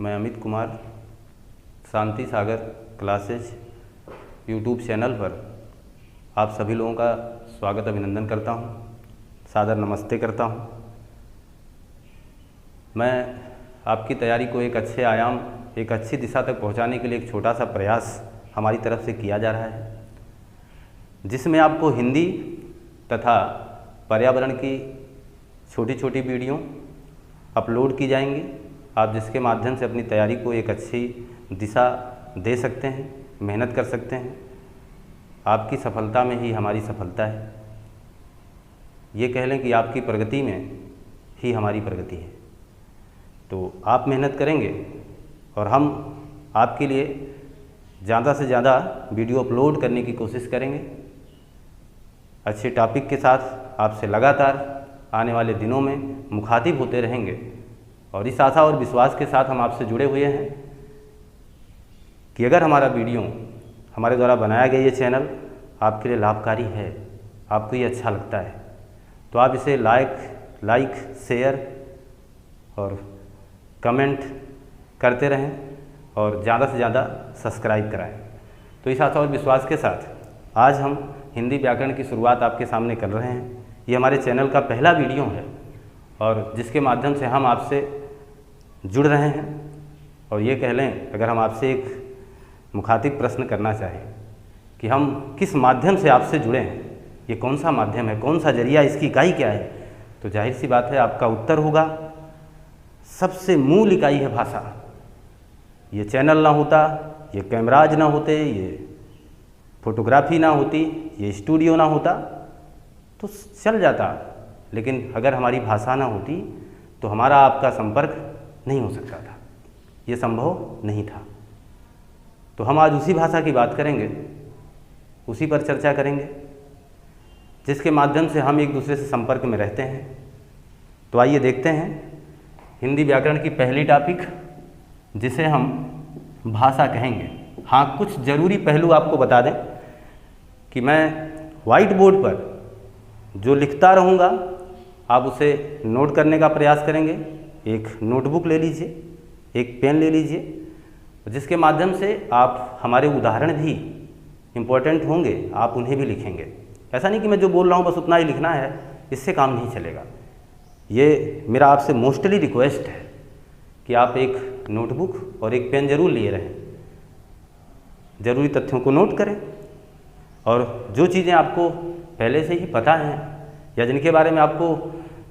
मैं अमित कुमार शांति सागर classes YouTube channel पर आप सभी लोगों का स्वागत अभिनंदन करता हूं, सादर नमस्ते करता हूं। मैं आपकी तैयारी को एक अच्छे आयाम, एक अच्छी दिशा तक पहुंचाने के लिए एक छोटा सा प्रयास हमारी तरफ से किया जा रहा है, जिसमें आपको हिंदी तथा पर्यावरण की छोटी छोटी वीडियो अपलोड की जाएंगी, आप जिसके माध्यम से अपनी तैयारी को एक अच्छी दिशा दे सकते हैं, मेहनत कर सकते हैं। आपकी सफलता में ही हमारी सफलता है। ये कह लें कि आपकी प्रगति में ही हमारी प्रगति है। तो आप मेहनत करेंगे और हम आपके लिए ज़्यादा से ज़्यादा वीडियो अपलोड करने की कोशिश करेंगे। अच्छे टॉपिक के साथ आपसे लगातार आने वाले दिनों में मुखातिब होते रहेंगे और इस आशा और विश्वास के साथ हम आपसे जुड़े हुए हैं कि अगर हमारा वीडियो, हमारे द्वारा बनाया गया ये चैनल आपके लिए लाभकारी है, आपको ये अच्छा लगता है, तो आप इसे लाइक, शेयर और कमेंट करते रहें और ज़्यादा से ज़्यादा सब्सक्राइब कराएं। तो इस आशा और विश्वास के साथ आज हम हिंदी व्याकरण की शुरुआत आपके सामने कर रहे हैं। ये हमारे चैनल का पहला वीडियो है और जिसके माध्यम से हम आपसे जुड़ रहे हैं। और ये कह लें, अगर हम आपसे एक मुखातिब प्रश्न करना चाहें कि हम किस माध्यम से आपसे जुड़े हैं, ये कौन सा माध्यम है, कौन सा जरिया, इसकी इकाई क्या है, तो जाहिर सी बात है आपका उत्तर होगा सबसे मूल इकाई है भाषा। ये चैनल ना होता, ये कैमराज ना होते, ये फोटोग्राफी ना होती, ये स्टूडियो ना होता तो चल जाता, लेकिन अगर हमारी भाषा ना होती तो हमारा आपका संपर्क नहीं हो सकता था, ये संभव नहीं था। तो हम आज उसी भाषा की बात करेंगे, उसी पर चर्चा करेंगे, जिसके माध्यम से हम एक दूसरे से संपर्क में रहते हैं। तो आइए देखते हैं हिंदी व्याकरण की पहली टॉपिक, जिसे हम भाषा कहेंगे। हाँ, कुछ ज़रूरी पहलू आपको बता दें कि मैं वाइट बोर्ड पर जो लिखता रहूँगा आप उसे नोट करने का प्रयास करेंगे। एक नोटबुक ले लीजिए, एक पेन ले लीजिए, जिसके माध्यम से आप हमारे उदाहरण भी इम्पोर्टेंट होंगे, आप उन्हें भी लिखेंगे। ऐसा नहीं कि मैं जो बोल रहा हूँ बस उतना ही लिखना है, इससे काम नहीं चलेगा। ये मेरा आपसे मोस्टली रिक्वेस्ट है कि आप एक नोटबुक और एक पेन ज़रूर लिए रहें, ज़रूरी तथ्यों को नोट करें और जो चीज़ें आपको पहले से ही पता हैं या जिनके बारे में आपको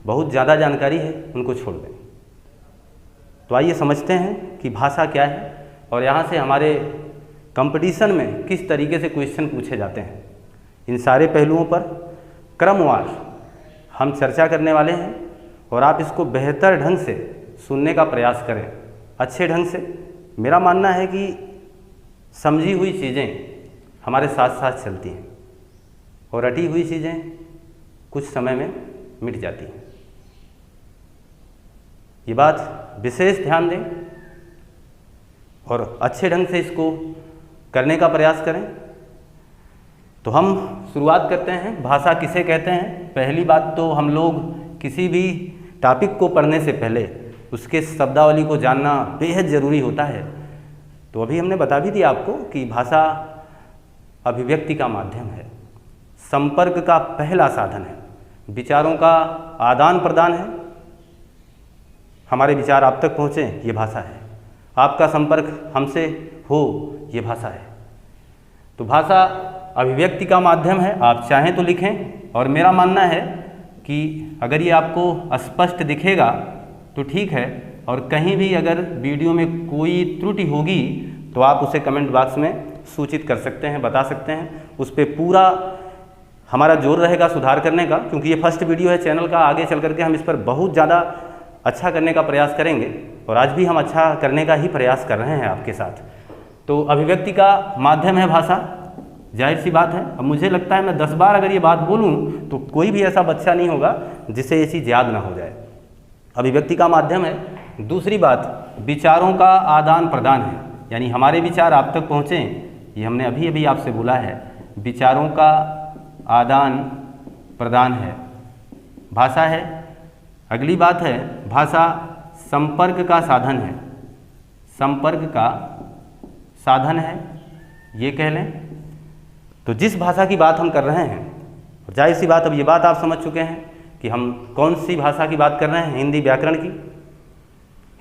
बहुत ज़्यादा जानकारी है उनको छोड़ दें। तो आइए समझते हैं कि भाषा क्या है और यहाँ से हमारे कंपटीशन में किस तरीके से क्वेश्चन पूछे जाते हैं। इन सारे पहलुओं पर क्रमवार हम चर्चा करने वाले हैं और आप इसको बेहतर ढंग से सुनने का प्रयास करें, अच्छे ढंग से। मेरा मानना है कि समझी हुई चीज़ें हमारे साथ साथ चलती हैं और रटी हुई चीज़ें कुछ समय में मिट जाती हैं। ये बात विशेष ध्यान दें और अच्छे ढंग से इसको करने का प्रयास करें। तो हम शुरुआत करते हैं, भाषा किसे कहते हैं। पहली बात तो हम लोग किसी भी टॉपिक को पढ़ने से पहले उसके शब्दावली को जानना बेहद ज़रूरी होता है। तो अभी हमने बता भी दिया आपको कि भाषा अभिव्यक्ति का माध्यम है, संपर्क का पहला साधन है, विचारों का आदान प्रदान है। हमारे विचार आप तक पहुँचे, ये भाषा है। आपका संपर्क हमसे हो, ये भाषा है। तो भाषा अभिव्यक्ति का माध्यम है। आप चाहें तो लिखें और मेरा मानना है कि अगर ये आपको स्पष्ट दिखेगा तो ठीक है, और कहीं भी अगर वीडियो में कोई त्रुटि होगी तो आप उसे कमेंट बॉक्स में सूचित कर सकते हैं, बता सकते हैं। उस पर पूरा हमारा जोर रहेगा सुधार करने का, क्योंकि ये फर्स्ट वीडियो है चैनल का। आगे चल करके हम इस पर बहुत ज़्यादा अच्छा करने का प्रयास करेंगे और आज भी हम अच्छा करने का ही प्रयास कर रहे हैं आपके साथ। तो अभिव्यक्ति का माध्यम है भाषा, जाहिर सी बात है। अब मुझे लगता है मैं 10 बार अगर ये बात बोलूँ तो कोई भी ऐसा बच्चा नहीं होगा जिसे ये चीज़ याद ना हो जाए। अभिव्यक्ति का माध्यम है। दूसरी बात, विचारों का आदान प्रदान है, यानी हमारे विचार आप तक पहुँचें, ये हमने अभी अभी आपसे बोला है, विचारों का आदान प्रदान है, भाषा है। अगली बात है, भाषा संपर्क का साधन है। संपर्क का साधन है, ये कह लें। तो जिस भाषा की बात हम कर रहे हैं, और जाहिर सी बात अब ये बात आप समझ चुके हैं कि हम कौन सी भाषा की बात कर रहे हैं, हिंदी व्याकरण की।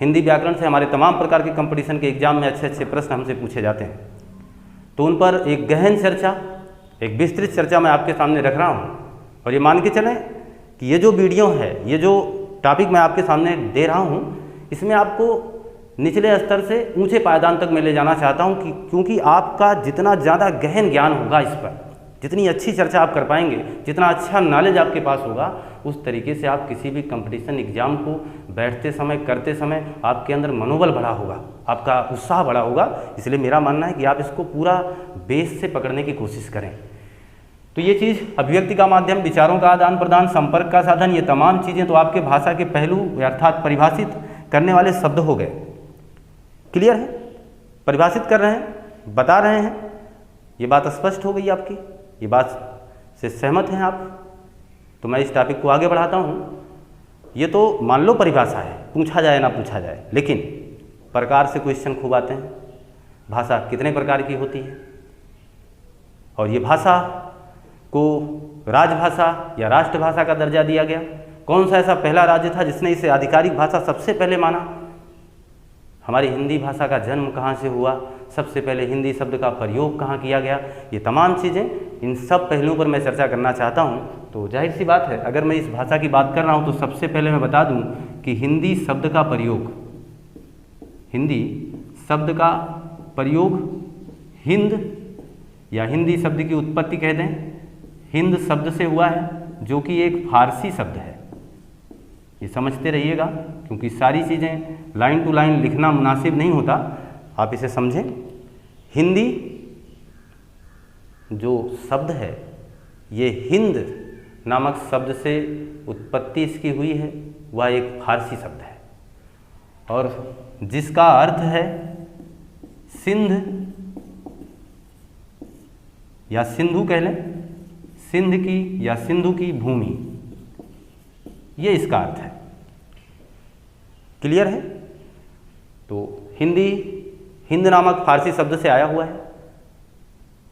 हिंदी व्याकरण से हमारे तमाम प्रकार के कंपटीशन के एग्जाम में अच्छे अच्छे प्रश्न हमसे पूछे जाते हैं। तो उन पर एक गहन चर्चा, एक विस्तृत चर्चा मैं आपके सामने रख रहा हूँ। और ये मान के चलें कि ये जो वीडियो है, ये जो टॉपिक मैं आपके सामने दे रहा हूँ, इसमें आपको निचले स्तर से ऊंचे पायदान तक मैं ले जाना चाहता हूँ कि क्योंकि आपका जितना ज़्यादा गहन ज्ञान होगा इस पर, जितनी अच्छी चर्चा आप कर पाएंगे, जितना अच्छा नॉलेज आपके पास होगा, उस तरीके से आप किसी भी कंपटीशन एग्जाम को बैठते समय, करते समय आपके अंदर मनोबल बढ़ा होगा, आपका उत्साह बढ़ा होगा। इसलिए मेरा मानना है कि आप इसको पूरा बेस से पकड़ने की कोशिश करें। तो ये चीज़ अभिव्यक्ति का माध्यम, विचारों का आदान प्रदान, संपर्क का साधन, ये तमाम चीज़ें तो आपके भाषा के पहलू अर्थात परिभाषित करने वाले शब्द हो गए। क्लियर है? परिभाषित कर रहे हैं, बता रहे हैं, ये बात स्पष्ट हो गई आपकी, ये बात से सहमत हैं आप? तो मैं इस टॉपिक को आगे बढ़ाता हूँ। ये तो मान लो परिभाषा है, पूछा जाए ना पूछा जाए, लेकिन प्रकार से क्वेश्चन खूब आते हैं। भाषा कितने प्रकार की होती है, और ये भाषा को राजभाषा या राष्ट्रभाषा का दर्जा दिया गया। कौन सा ऐसा पहला राज्य था जिसने इसे आधिकारिक भाषा सबसे पहले माना? हमारी हिंदी भाषा का जन्म कहाँ से हुआ? सबसे पहले हिंदी शब्द का प्रयोग कहाँ किया गया? ये तमाम चीज़ें, इन सब पहलुओं पर मैं चर्चा करना चाहता हूँ। तो जाहिर सी बात है, अगर मैं इस भाषा की बात कर रहा हूँ तो सबसे पहले मैं बता दूँ कि हिंदी शब्द का प्रयोग, हिंदी शब्द का प्रयोग हिंद या हिंदी शब्द की उत्पत्ति कह दें, हिंद शब्द से हुआ है, जो कि एक फारसी शब्द है। ये समझते रहिएगा, क्योंकि सारी चीज़ें लाइन टू लाइन लिखना मुनासिब नहीं होता, आप इसे समझें। हिंदी जो शब्द है, ये हिंद नामक शब्द से उत्पत्ति इसकी हुई है, वह एक फारसी शब्द है, और जिसका अर्थ है सिंध या सिंधु कह लें, सिंध की या सिंधु की भूमि, ये इसका अर्थ है। क्लियर है? तो हिंदी हिंद नामक फारसी शब्द से आया हुआ है,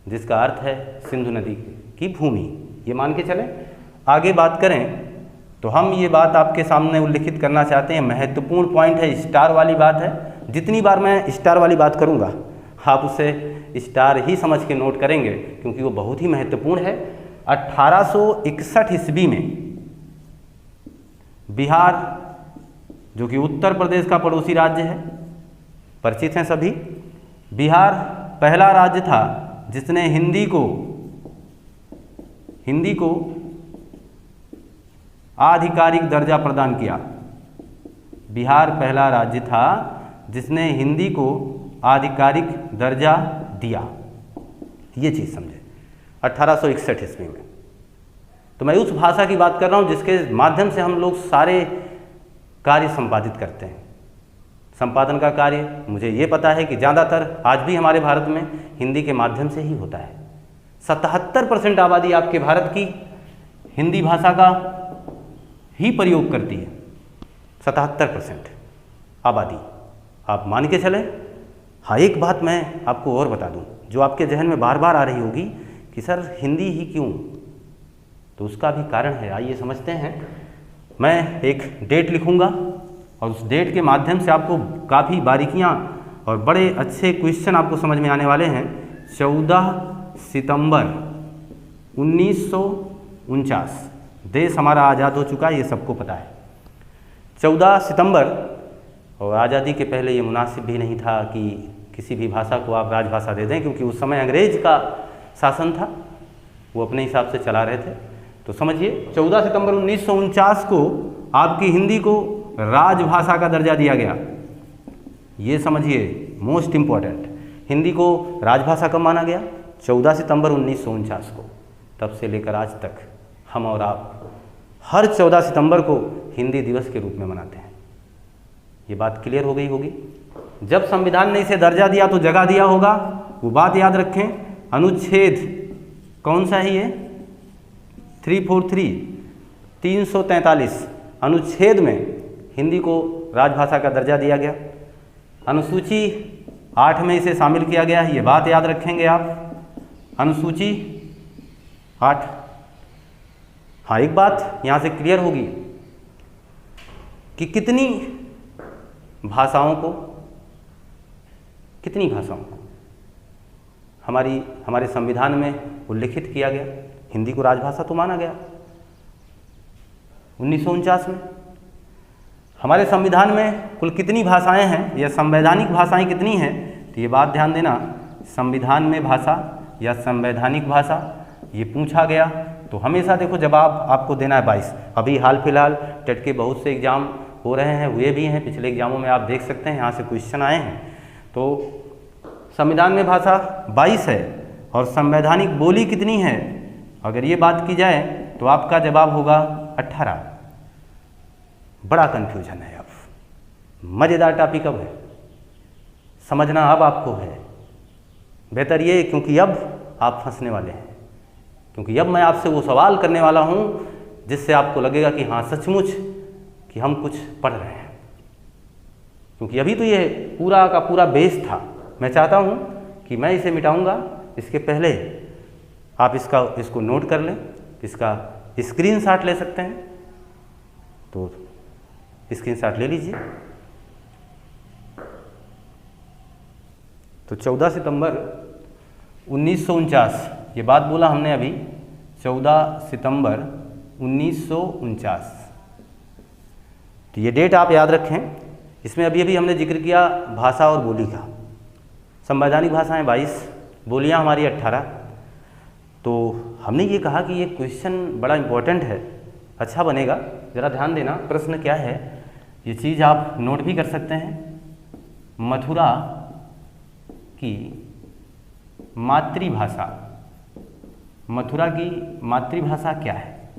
जिसका अर्थ है सिंधु नदी की भूमि। ये मान के चलें। आगे बात करें तो हम ये बात आपके सामने उल्लिखित करना चाहते हैं, महत्वपूर्ण पॉइंट है, स्टार वाली बात है। जितनी बार मैं स्टार वाली बात करूँगा, आप उसे स्टार ही समझ के नोट करेंगे, क्योंकि वो बहुत ही महत्वपूर्ण है। 1861 ईस्वी में बिहार, जो कि उत्तर प्रदेश का पड़ोसी राज्य है, परिचित हैं सभी, बिहार पहला राज्य था जिसने हिंदी को आधिकारिक दर्जा प्रदान किया। बिहार पहला राज्य था जिसने हिंदी को आधिकारिक दर्जा दिया। ये चीज़ समझे, 1861 ईस्वी में। तो मैं उस भाषा की बात कर रहा हूँ जिसके माध्यम से हम लोग सारे कार्य संपादित करते हैं। संपादन का कार्य मुझे ये पता है कि ज़्यादातर आज भी हमारे भारत में हिंदी के माध्यम से ही होता है। 77% आबादी आपके भारत की हिंदी भाषा का ही प्रयोग करती है। 77% आबादी, आप मान के चलें। हाँ, एक बात मैं आपको और बता दूं, जो आपके जहन में बार बार आ रही होगी कि सर हिंदी ही क्यों, तो उसका भी कारण है। आइए समझते हैं। मैं एक डेट लिखूंगा और उस डेट के माध्यम से आपको काफ़ी बारीकियां और बड़े अच्छे क्वेश्चन आपको समझ में आने वाले हैं। 14 सितंबर 1949 देश हमारा आज़ाद हो चुका है, ये सबको पता है। 14 सितंबर, और आज़ादी के पहले ये मुनासिब भी नहीं था कि किसी भी भाषा को आप राजभाषा दे दें, क्योंकि उस समय अंग्रेज का शासन था, वो अपने हिसाब से चला रहे थे। तो समझिए, 14 सितंबर 1949 को आपकी हिंदी को राजभाषा का दर्जा दिया गया। ये समझिए, मोस्ट इम्पॉर्टेंट, हिंदी को राजभाषा कब माना गया? 14 सितंबर 1949 को। तब से लेकर आज तक हम और आप हर 14 सितंबर को हिंदी दिवस के रूप में मनाते हैं। ये बात क्लियर हो गई होगी। जब संविधान ने इसे दर्जा दिया तो जगह दिया होगा, वो बात याद रखें। अनुच्छेद कौन सा है ये? 343 343 अनुच्छेद में हिंदी को राजभाषा का दर्जा दिया गया। अनुसूची 8 में इसे शामिल किया गया है, ये बात याद रखेंगे आप। अनुसूची 8। हाँ, एक बात यहाँ से क्लियर होगी कि कितनी भाषाओं को हमारे संविधान में उल्लिखित किया गया। हिंदी को राजभाषा तो माना गया 1949 में। हमारे संविधान में कुल कितनी भाषाएं हैं या संवैधानिक भाषाएं कितनी हैं, तो ये बात ध्यान देना, संविधान में भाषा या संवैधानिक भाषा ये पूछा गया तो हमेशा देखो जवाब आपको देना है 22। अभी हाल फिलहाल टेट के बहुत से एग्ज़ाम हो रहे हैं, हुए भी हैं, पिछले एग्जामों में आप देख सकते हैं यहाँ से क्वेश्चन आए हैं। तो संविधान में भाषा 22 है और संवैधानिक बोली कितनी है, अगर ये बात की जाए तो आपका जवाब होगा 18। बड़ा कन्फ्यूजन है। अब मज़ेदार टॉपिक अब है, समझना अब आपको है बेहतर ये, क्योंकि अब आप फंसने वाले हैं, क्योंकि अब मैं आपसे वो सवाल करने वाला हूँ जिससे आपको लगेगा कि हाँ सचमुच कि हम कुछ पढ़ रहे हैं। क्योंकि अभी तो ये पूरा का पूरा बेस था। मैं चाहता हूँ कि मैं इसे मिटाऊंगा, इसके पहले आप इसको नोट कर लें, इसका स्क्रीनशॉट ले सकते हैं, तो स्क्रीनशॉट ले लीजिए। तो 14 सितंबर 1949, ये बात बोला हमने अभी, 14 सितंबर 1949, तो ये डेट आप याद रखें। इसमें अभी हमने जिक्र किया भाषा और बोली का। संवैधानिक भाषाएं 22, बोलियां हमारी 18। तो हमने ये कहा कि ये क्वेश्चन बड़ा इम्पोर्टेंट है, अच्छा बनेगा, ज़रा ध्यान देना। प्रश्न क्या है, ये चीज़ आप नोट भी कर सकते हैं। मथुरा की मातृभाषा, मथुरा की मातृभाषा क्या है?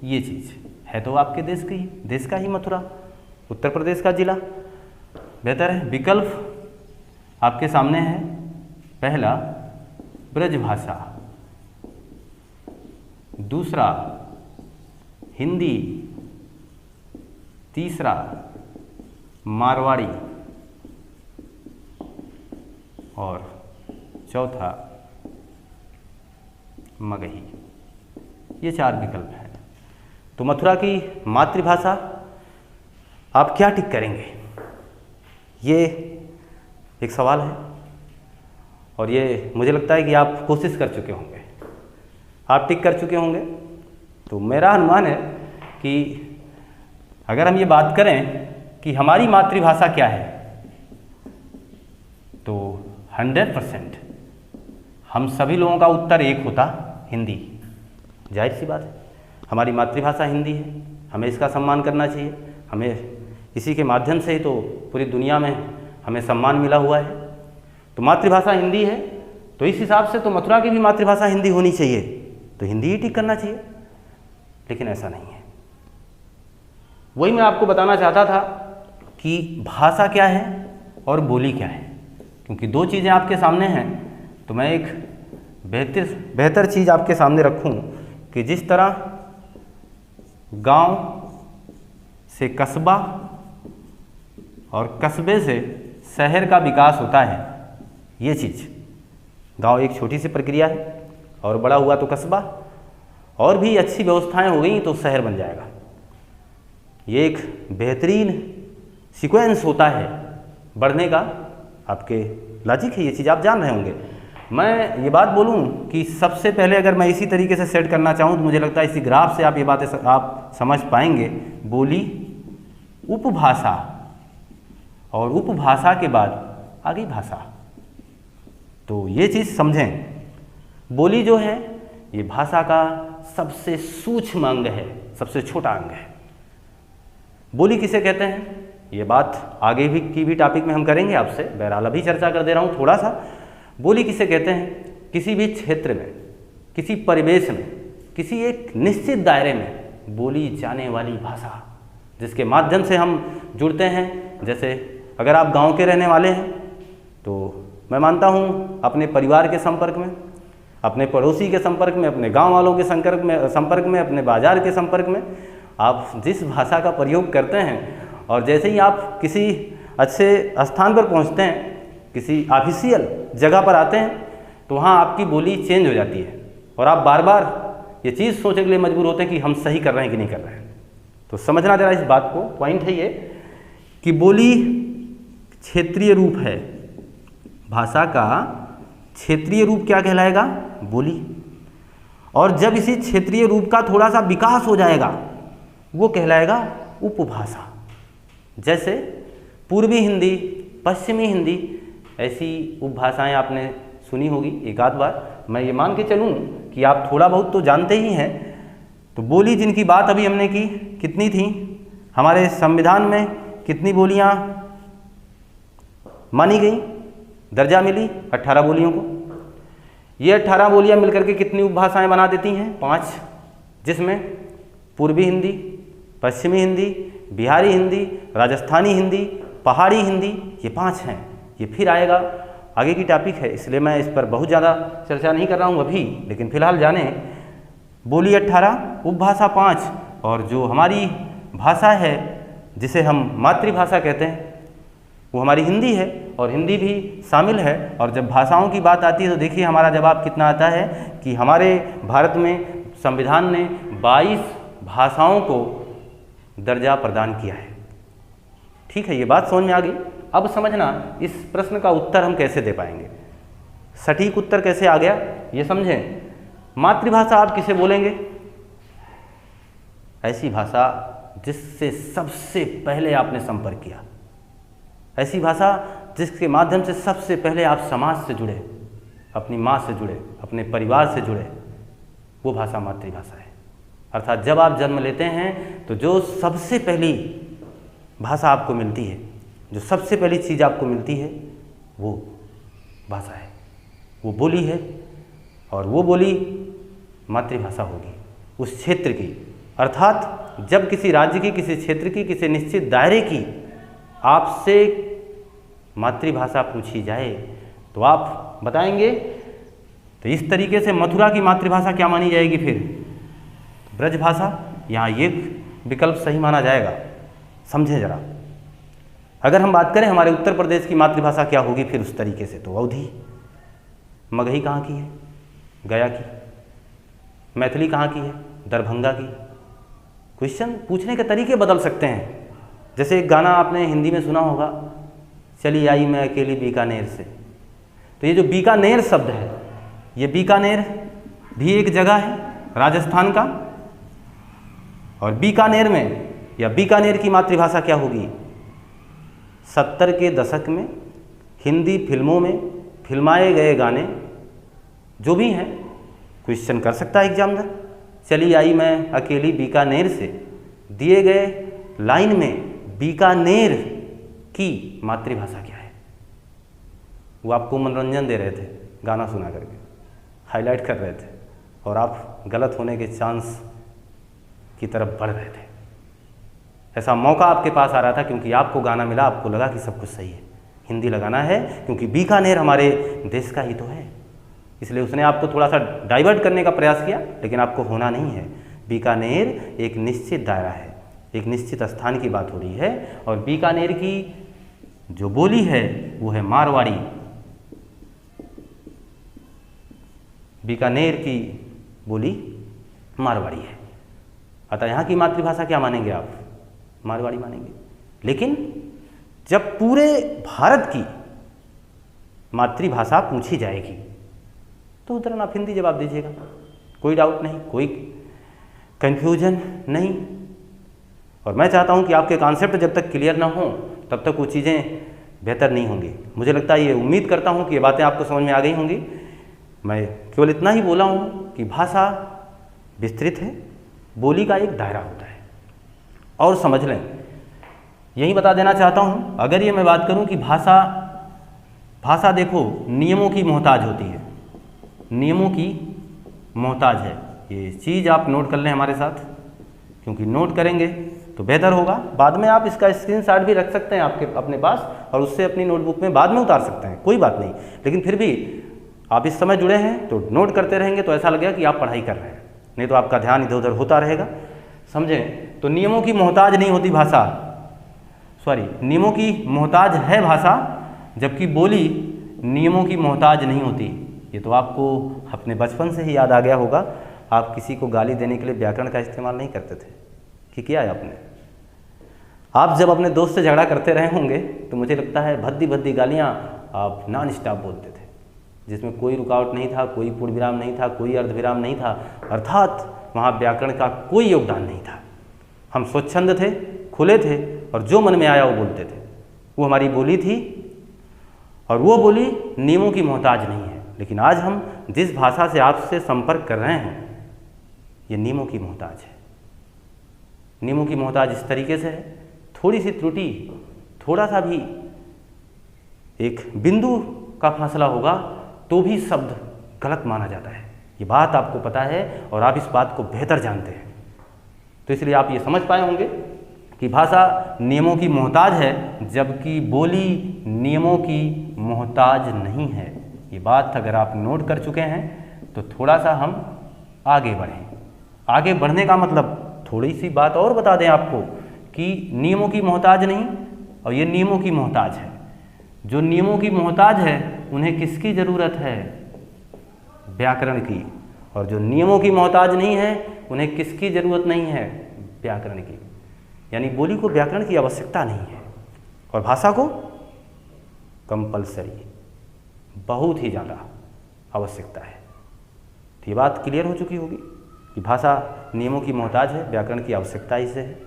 ये चीज़ है तो आपके देश का ही मथुरा, उत्तर प्रदेश का जिला। बेहतर है, विकल्प आपके सामने है। पहला ब्रजभाषा, दूसरा हिंदी, तीसरा मारवाड़ी और चौथा मगही। ये 4 विकल्प हैं। तो मथुरा की मातृभाषा आप क्या टिक करेंगे, ये एक सवाल है और ये मुझे लगता है कि आप कोशिश कर चुके होंगे, आप टिक कर चुके होंगे। तो मेरा अनुमान है कि अगर हम ये बात करें कि हमारी मातृभाषा क्या है, तो 100% हम सभी लोगों का उत्तर एक होता, हिंदी। जाहिर सी बात है, हमारी मातृभाषा हिंदी है, हमें इसका सम्मान करना चाहिए। हमें इसी के माध्यम से ही तो पूरी दुनिया में हमें सम्मान मिला हुआ है। तो मातृभाषा हिंदी है, तो इस हिसाब से तो मथुरा की भी मातृभाषा हिंदी होनी चाहिए, तो हिंदी ही टिक करना चाहिए। लेकिन ऐसा नहीं है। वही मैं आपको बताना चाहता था कि भाषा क्या है और बोली क्या है, क्योंकि 2 चीज़ें आपके सामने हैं। तो मैं एक बेहतर चीज़ आपके सामने रखूं कि जिस तरह गांव से कस्बा और कस्बे से शहर का विकास होता है, ये चीज़, गांव एक छोटी सी प्रक्रिया है और बड़ा हुआ तो कस्बा, और भी अच्छी व्यवस्थाएं हो गई तो शहर बन जाएगा। ये एक बेहतरीन सीक्वेंस होता है बढ़ने का, आपके लॉजिक है, ये चीज़ आप जान रहे होंगे। मैं ये बात बोलूं कि सबसे पहले अगर मैं इसी तरीके से सेट करना चाहूँ तो मुझे लगता है इसी ग्राफ से आप ये बातें आप समझ पाएंगे। बोली, उपभाषा और उपभाषा के बाद आगे भाषा। तो ये चीज़ समझें, बोली जो है ये भाषा का सबसे सूक्ष्म अंग है, सबसे छोटा अंग है। बोली किसे कहते हैं, ये बात आगे भी टॉपिक में हम करेंगे आपसे, बहरहाल अभी चर्चा कर दे रहा हूँ थोड़ा सा। बोली किसे कहते हैं, किसी भी क्षेत्र में, किसी परिवेश में, किसी एक निश्चित दायरे में बोली जाने वाली भाषा, जिसके माध्यम से हम जुड़ते हैं। जैसे अगर आप गांव के रहने वाले हैं तो मैं मानता हूं अपने परिवार के संपर्क में, अपने पड़ोसी के संपर्क में, अपने गांव वालों के संपर्क में, अपने बाजार के संपर्क में आप जिस भाषा का प्रयोग करते हैं, और जैसे ही आप किसी अच्छे स्थान पर पहुंचते हैं, किसी ऑफिशियल जगह पर आते हैं, तो वहाँ आपकी बोली चेंज हो जाती है और आप बार बार ये चीज़ सोचने के लिए मजबूर होते हैं कि हम सही कर रहे हैं कि नहीं कर रहे हैं। तो समझना जरा इस बात को। पॉइंट है ये कि बोली क्षेत्रीय रूप है, भाषा का क्षेत्रीय रूप क्या कहलाएगा? बोली। और जब इसी क्षेत्रीय रूप का थोड़ा सा विकास हो जाएगा वो कहलाएगा उपभाषा। जैसे पूर्वी हिंदी, पश्चिमी हिंदी, ऐसी उपभाषाएं आपने सुनी होगी एक आध बार। मैं ये मान के चलूँ कि आप थोड़ा बहुत तो जानते ही हैं। तो बोली जिनकी बात अभी हमने की कितनी थी? हमारे संविधान में कितनी बोलियां मानी गई, दर्जा मिली? 18 बोलियों को। ये 18 बोलियां मिलकर के कितनी उपभाषाएं बना देती हैं? 5, जिसमें पूर्वी हिंदी, पश्चिमी हिंदी, बिहारी हिंदी, राजस्थानी हिंदी, पहाड़ी हिंदी, ये 5 हैं। ये फिर आएगा, आगे की टॉपिक है, इसलिए मैं इस पर बहुत ज़्यादा चर्चा नहीं कर रहा हूँ अभी। लेकिन फिलहाल जाने, बोली 18, उपभाषा 5, और जो हमारी भाषा है जिसे हम मातृभाषा कहते हैं वो हमारी हिंदी है, और हिंदी भी शामिल है। और जब भाषाओं की बात आती है तो देखिए हमारा जवाब कितना आता है कि हमारे भारत में संविधान ने 22 भाषाओं को दर्जा प्रदान किया है। ठीक है, ये बात समझ में आ गई। अब समझना इस प्रश्न का उत्तर हम कैसे दे पाएंगे, सटीक उत्तर कैसे आ गया ये समझें। मातृभाषा आप किसे बोलेंगे? ऐसी भाषा जिससे सबसे पहले आपने संपर्क किया, ऐसी भाषा जिसके माध्यम से सबसे पहले आप समाज से जुड़े, अपनी माँ से जुड़े, अपने परिवार से जुड़े, वो भाषा मातृभाषा है। अर्थात जब आप जन्म लेते हैं तो जो सबसे पहली भाषा आपको मिलती है, जो सबसे पहली चीज़ आपको मिलती है वो भाषा है, वो बोली है, और वो बोली मातृभाषा होगी उस क्षेत्र की। अर्थात जब किसी राज्य की, किसी क्षेत्र की, किसी निश्चित दायरे की आपसे मातृभाषा पूछी जाए तो आप बताएंगे। तो इस तरीके से मथुरा की मातृभाषा क्या मानी जाएगी? फिर ब्रजभाषा। यहाँ ये विकल्प सही माना जाएगा, समझें जरा। अगर हम बात करें हमारे उत्तर प्रदेश की मातृभाषा क्या होगी फिर उस तरीके से, तो अवधी। मगही कहाँ की है? गया की। मैथिली कहाँ की है? दरभंगा की। क्वेश्चन पूछने के तरीके बदल सकते हैं। जैसे एक गाना आपने हिंदी में सुना होगा, चली आई मैं अकेली बीकानेर से। तो ये जो बीकानेर शब्द है, ये बीकानेर भी एक जगह है राजस्थान का, और बीकानेर में या बीकानेर की मातृभाषा क्या होगी? 70 के दशक में हिंदी फिल्मों में फिल्माए गए गाने जो भी हैं, क्वेश्चन कर सकता है एग्जामिनर। चली आई मैं अकेली बीकानेर से, दिए गए लाइन में बीकानेर की मातृभाषा क्या है? वो आपको मनोरंजन दे रहे थे गाना सुना करके, हाईलाइट कर रहे थे, और आप गलत होने के चांस की तरफ बढ़ रहे थे। ऐसा मौका आपके पास आ रहा था क्योंकि आपको गाना मिला, आपको लगा कि सब कुछ सही है, हिंदी लगाना है क्योंकि बीकानेर हमारे देश का ही तो है। इसलिए उसने आपको थोड़ा सा डाइवर्ट करने का प्रयास किया, लेकिन आपको होना नहीं है। बीकानेर एक निश्चित दायरा है, एक निश्चित स्थान की बात हो रही है, और बीकानेर की जो बोली है वो है मारवाड़ी। बीकानेर की बोली मारवाड़ी है। अतः यहाँ की मातृभाषा क्या मानेंगे आप? मारवाड़ी मानेंगे। लेकिन जब पूरे भारत की मातृभाषा पूछी जाएगी तो तुरंत आप हिंदी जवाब दीजिएगा, कोई डाउट नहीं, कोई कंफ्यूजन नहीं। और मैं चाहता हूं कि आपके कॉन्सेप्ट जब तक क्लियर ना हो तब तक वो चीज़ें बेहतर नहीं होंगी। मुझे लगता है, ये उम्मीद करता हूं कि ये बातें आपको समझ में आ गई होंगी। मैं केवल इतना ही बोला हूं कि भाषा विस्तृत है, बोली का एक दायरा होता है, और समझ लें। यही बता देना चाहता हूं, अगर ये मैं बात करूं कि भाषा देखो नियमों की मोहताज होती है, नियमों की मोहताज है। ये चीज़ आप नोट कर लें हमारे साथ, क्योंकि नोट करेंगे तो बेहतर होगा। बाद में आप इसका स्क्रीनशॉट भी रख सकते हैं आपके अपने पास, और उससे अपनी नोटबुक में बाद में उतार सकते हैं, कोई बात नहीं। लेकिन फिर भी आप इस समय जुड़े हैं तो नोट करते रहेंगे तो ऐसा लगेगा कि आप पढ़ाई कर रहे हैं, नहीं तो आपका ध्यान इधर उधर होता रहेगा। समझें? तो नियमों की मोहताज नहीं होती भाषा। नियमों की मोहताज है भाषा, जबकि बोली नियमों की मोहताज नहीं होती। ये तो आपको अपने बचपन से ही याद आ गया होगा। आप किसी को गाली देने के लिए व्याकरण का इस्तेमाल नहीं करते थे कि किया है आपने? आप जब अपने दोस्त से झगड़ा करते रहे होंगे तो मुझे लगता है भद्दी भद्दी गालियाँ आप नॉन स्टॉप बोलते थे, जिसमें कोई रुकावट नहीं था, कोई पूर्ण विराम नहीं था, कोई अर्धविराम नहीं था, अर्थात वहाँ व्याकरण का कोई योगदान नहीं था। हम स्वच्छंद थे, खुले थे और जो मन में आया वो बोलते थे। वो हमारी बोली थी और वो बोली नियमों की मोहताज नहीं है। लेकिन आज हम जिस भाषा से आपसे संपर्क कर रहे हैं ये नियमों की मोहताज है। नियमों की मोहताज इस तरीके से है, थोड़ी सी त्रुटि, थोड़ा सा भी एक बिंदु का फासला होगा तो भी शब्द गलत माना जाता है। ये बात आपको पता है और आप इस बात को बेहतर जानते हैं। तो इसलिए आप ये समझ पाए होंगे कि भाषा नियमों की मोहताज है, जबकि बोली नियमों की मोहताज नहीं है। ये बात अगर आप नोट कर चुके हैं तो थोड़ा सा हम आगे बढ़ें। आगे बढ़ने का मतलब थोड़ी सी बात और बता दें आपको कि नियमों की मोहताज नहीं और ये नियमों की मोहताज है। जो नियमों की मोहताज है उन्हें किसकी ज़रूरत है? व्याकरण की। और जो नियमों की मोहताज नहीं है उन्हें किसकी ज़रूरत नहीं है? व्याकरण की। यानी बोली को व्याकरण की आवश्यकता नहीं है और भाषा को कंपलसरी, बहुत ही ज़्यादा आवश्यकता है। तो ये बात क्लियर हो चुकी होगी कि भाषा नियमों की मोहताज है, व्याकरण की आवश्यकता इसे है,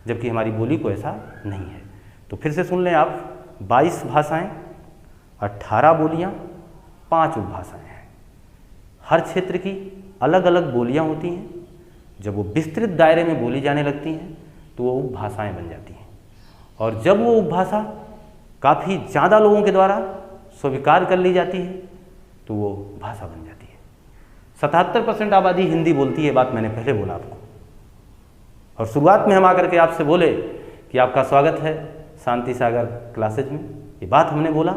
जबकि हमारी बोली को ऐसा नहीं है। तो फिर से सुन लें आप, 22 भाषाएं, 18 बोलियां, 5 उपभाषाएं हैं। हर क्षेत्र की अलग अलग बोलियां होती हैं। जब वो विस्तृत दायरे में बोली जाने लगती हैं तो वो उपभाषाएं बन जाती हैं और जब वो उपभाषा काफ़ी ज़्यादा लोगों के द्वारा स्वीकार कर ली जाती है तो वो भाषा बन जाती है। 77% आबादी हिंदी बोलती है, बात मैंने पहले बोला आपको। और शुरुआत में हम आकर के आपसे बोले कि आपका स्वागत है शांति सागर क्लासेज में, ये बात हमने बोला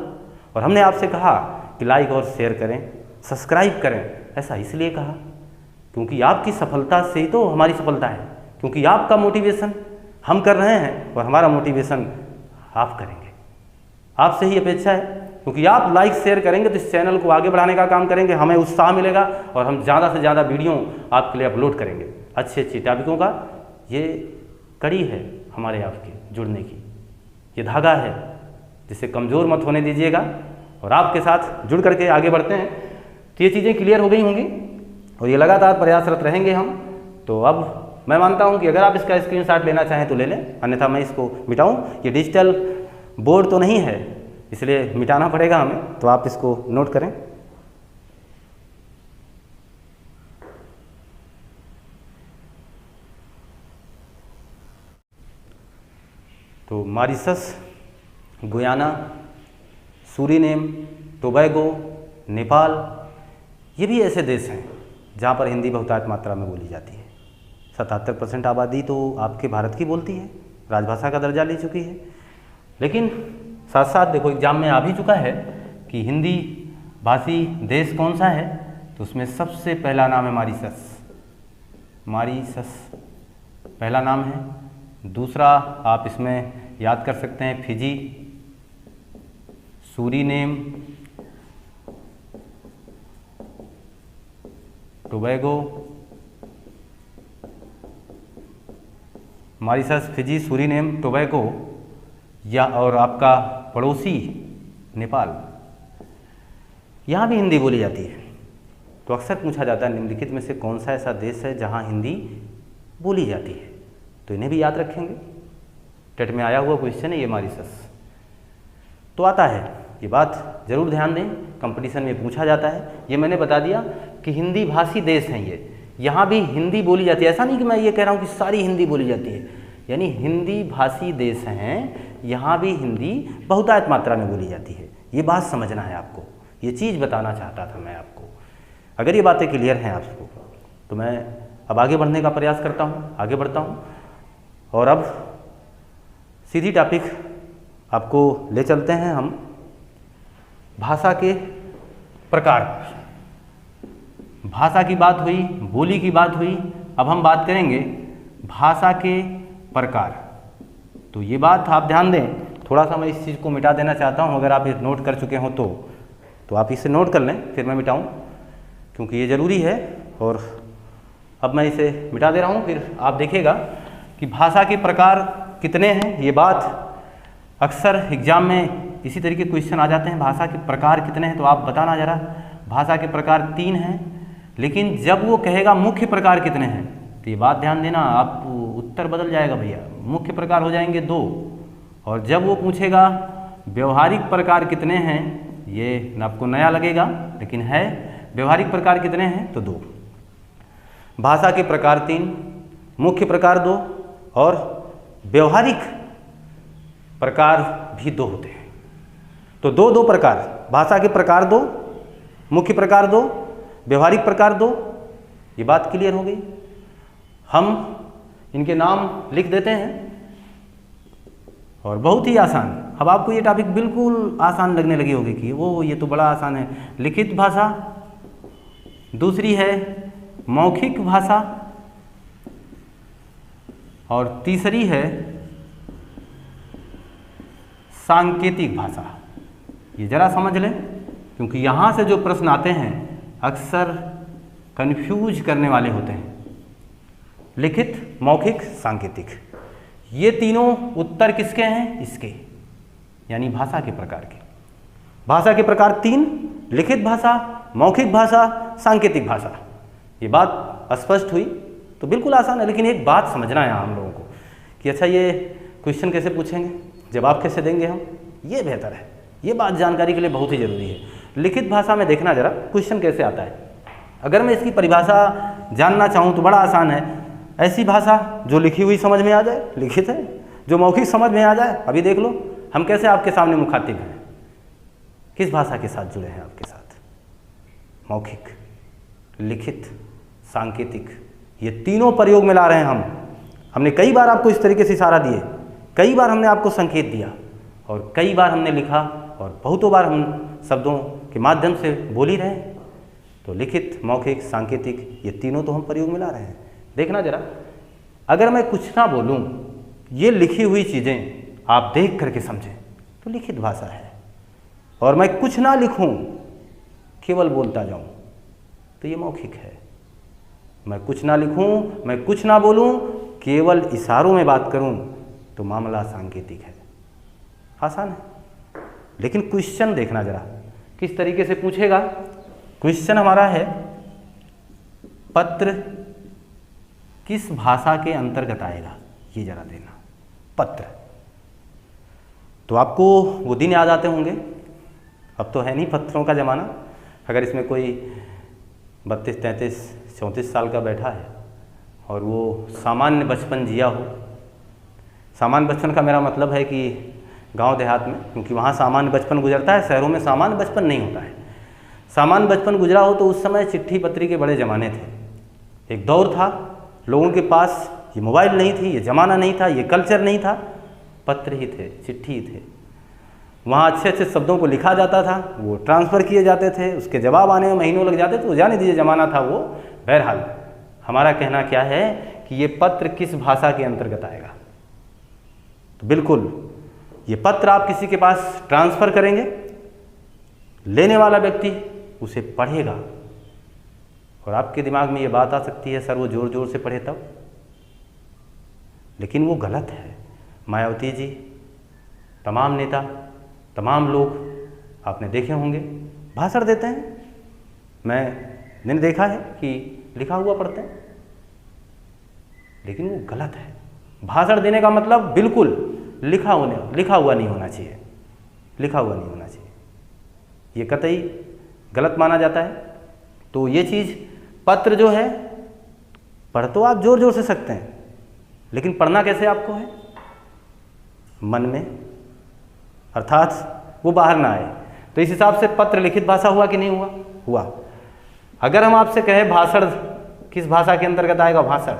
और हमने आपसे कहा कि लाइक और शेयर करें, सब्सक्राइब करें। ऐसा इसलिए कहा क्योंकि आपकी सफलता से ही तो हमारी सफलता है, क्योंकि आपका मोटिवेशन हम कर रहे हैं और हमारा मोटिवेशन आप करेंगे। आपसे ही अपेक्षा है, क्योंकि आप लाइक शेयर करेंगे तो इस चैनल को आगे बढ़ाने का काम करेंगे, हमें उत्साह मिलेगा और हम ज़्यादा से ज़्यादा वीडियो आपके लिए अपलोड करेंगे अच्छे अच्छे टॉपिकों का। ये कड़ी है हमारे आपके जुड़ने की, ये धागा है जिसे कमज़ोर मत होने दीजिएगा और आपके साथ जुड़ करके आगे बढ़ते हैं। तो ये चीज़ें क्लियर हो गई होंगी और ये लगातार प्रयासरत रहेंगे हम। तो अब मैं मानता हूं कि अगर आप इसका स्क्रीनशॉट लेना चाहें तो ले लें, अन्यथा मैं इसको मिटाऊं। ये डिजिटल बोर्ड तो नहीं है इसलिए मिटाना पड़ेगा हमें, तो आप इसको नोट करें। तो Mauritius, Guyana, Suriname, Tobago, Nepal, ये भी ऐसे देश हैं जहाँ पर हिंदी बहुतायत मात्रा में बोली जाती है। 77% आबादी तो आपके भारत की बोलती है, राजभाषा का दर्जा ले चुकी है। लेकिन साथ साथ देखो एग्जाम में आ भी चुका है कि हिंदी भाषी देश कौन सा है, तो उसमें सबसे पहला नाम है मॉरिशस। मॉरिशस पहला नाम है। दूसरा आप इसमें याद कर सकते हैं Fiji, Suriname, Tobago, Mauritius, Fiji, Suriname, Tobago, या और आपका पड़ोसी नेपाल, यहाँ भी हिंदी बोली जाती है। तो अक्सर पूछा जाता है निम्नलिखित में से कौन सा ऐसा देश है जहाँ हिंदी बोली जाती है, तो इन्हें भी याद रखेंगे। टेट में आया हुआ क्वेश्चन है ये मॉरिशस तो आता है, ये बात जरूर ध्यान दें, कंपटीशन में पूछा जाता है। ये मैंने बता दिया कि हिंदी भाषी देश हैं ये, यहाँ भी हिंदी बोली जाती है। ऐसा नहीं कि मैं ये कह रहा हूँ कि सारी हिंदी बोली जाती है, यानी हिंदी भाषी देश हैं, यहाँ भी हिंदी बहुतायत मात्रा में बोली जाती है। ये बात समझना है आपको, ये चीज़ बताना चाहता था मैं आपको। अगर ये बातें क्लियर हैं आपको तो मैं अब आगे बढ़ने का प्रयास करता हूँ, आगे बढ़ता हूँ और अब सीधी टॉपिक आपको ले चलते हैं हम भाषा के प्रकार। भाषा की बात हुई, बोली की बात हुई, अब हम बात करेंगे भाषा के प्रकार। तो ये बात आप ध्यान दें। थोड़ा सा मैं इस चीज़ को मिटा देना चाहता हूँ, अगर आप ये नोट कर चुके हों तो आप इसे नोट कर लें, फिर मैं मिटाऊँ, क्योंकि ये ज़रूरी है। और अब मैं इसे मिटा दे रहा हूँ, फिर आप देखिएगा कि भाषा के प्रकार कितने हैं। ये बात अक्सर एग्जाम में इसी तरीके क्वेश्चन आ जाते हैं, भाषा के प्रकार कितने हैं, तो आप बताना जरा। भाषा के प्रकार 3 हैं, लेकिन जब वो कहेगा मुख्य प्रकार कितने हैं, तो ये बात ध्यान देना, आप उत्तर बदल जाएगा भैया। मुख्य प्रकार हो जाएंगे 2, और जब वो पूछेगा व्यवहारिक प्रकार कितने हैं, ये आपको नया लगेगा, लेकिन है व्यवहारिक प्रकार कितने हैं तो 2। भाषा के प्रकार 3, मुख्य प्रकार 2, और व्यवहारिक प्रकार भी 2 होते हैं। तो 2 प्रकार, भाषा के प्रकार 2, मुख्य प्रकार 2, व्यवहारिक प्रकार 2। ये बात क्लियर हो गई। हम इनके नाम लिख देते हैं, और बहुत ही आसान। अब आपको ये टॉपिक बिल्कुल आसान लगने लगी होगी कि वो ये तो बड़ा आसान है। लिखित भाषा, दूसरी है मौखिक भाषा, और तीसरी है सांकेतिक भाषा। ये जरा समझ लें, क्योंकि यहाँ से जो प्रश्न आते हैं अक्सर कंफ्यूज करने वाले होते हैं। लिखित, मौखिक, सांकेतिक, ये तीनों उत्तर किसके हैं? इसके, यानी भाषा के प्रकार के। भाषा के प्रकार 3, लिखित भाषा, मौखिक भाषा, सांकेतिक भाषा। ये बात स्पष्ट हुई? तो बिल्कुल आसान है, लेकिन एक बात समझना है हम लोगों को कि अच्छा ये क्वेश्चन कैसे पूछेंगे, जवाब कैसे देंगे हम, ये बेहतर है। ये बात जानकारी के लिए बहुत ही ज़रूरी है। लिखित भाषा में देखना जरा क्वेश्चन कैसे आता है। अगर मैं इसकी परिभाषा जानना चाहूँ तो बड़ा आसान है। ऐसी भाषा जो लिखी हुई समझ में आ जाए, लिखित है। जो मौखिक समझ में आ जाए, अभी देख लो हम कैसे आपके सामने मुखातिब हैं, किस भाषा के साथ जुड़े हैं आपके साथ। मौखिक, लिखित, सांकेतिक, ये तीनों प्रयोग में ला रहे हैं हम। हमने कई बार आपको इस तरीके से इशारा दिए, कई बार हमने आपको संकेत दिया, और कई बार हमने लिखा, और बहुतों बार हम शब्दों के माध्यम से बोल ही रहे हैं। तो लिखित, मौखिक, सांकेतिक, ये तीनों तो हम प्रयोग में ला रहे हैं। देखना जरा, अगर मैं कुछ ना बोलूं, ये लिखी हुई चीज़ें आप देख करके समझें तो लिखित भाषा है, और मैं कुछ ना लिखूं, केवल बोलता जाऊं, तो ये मौखिक है। मैं कुछ ना लिखूं, मैं कुछ ना बोलूं, केवल इशारों में बात करूं, तो मामला सांकेतिक है। आसान है, लेकिन क्वेश्चन देखना जरा किस तरीके से पूछेगा। क्वेश्चन हमारा है, पत्र किस भाषा के अंतर्गत आएगा, ये जरा देना। पत्र, तो आपको वो दिन याद आते होंगे, अब तो है नहीं पत्रों का ज़माना। अगर इसमें कोई 32, 33, 34 साल का बैठा है और वो सामान्य बचपन जिया हो, सामान्य बचपन का मेरा मतलब है कि गांव देहात में, क्योंकि वहाँ सामान्य बचपन गुजरता है, शहरों में सामान्य बचपन नहीं होता है। सामान्य बचपन गुजरा हो तो उस समय चिट्ठी पत्री के बड़े ज़माने थे। एक दौर था, लोगों के पास ये मोबाइल नहीं थी, ये ज़माना नहीं था, ये कल्चर नहीं था, पत्र ही थे, चिट्ठी ही थे। वहाँ अच्छे अच्छे शब्दों को लिखा जाता था, वो ट्रांसफ़र किए जाते थे, उसके जवाब आने में महीनों लग जाते, तो जाने दीजिए ज़माना था वो। बहरहाल हमारा कहना क्या है कि ये पत्र किस भाषा के अंतर्गत आएगा। तो बिल्कुल ये पत्र आप किसी के पास ट्रांसफ़र करेंगे, लेने वाला व्यक्ति उसे पढ़ेगा, और आपके दिमाग में ये बात आ सकती है सर वो ज़ोर ज़ोर से पढ़े तब, लेकिन वो गलत है। मायावती जी, तमाम नेता, तमाम लोग आपने देखे होंगे भाषण देते हैं, मैंने देखा है कि लिखा हुआ पढ़ते हैं, लेकिन वो गलत है। भाषण देने का मतलब बिल्कुल लिखा हुआ नहीं होना चाहिए, लिखा हुआ नहीं होना चाहिए, ये कतई गलत माना जाता है। तो ये चीज़, पत्र जो है, पढ़ तो आप ज़ोर ज़ोर से सकते हैं, लेकिन पढ़ना कैसे आपको है? मन में, अर्थात वो बाहर ना आए। तो इस हिसाब से पत्र लिखित भाषा हुआ कि नहीं हुआ? हुआ। अगर हम आपसे कहें भाषण किस भाषा के अंतर्गत आएगा, भाषण,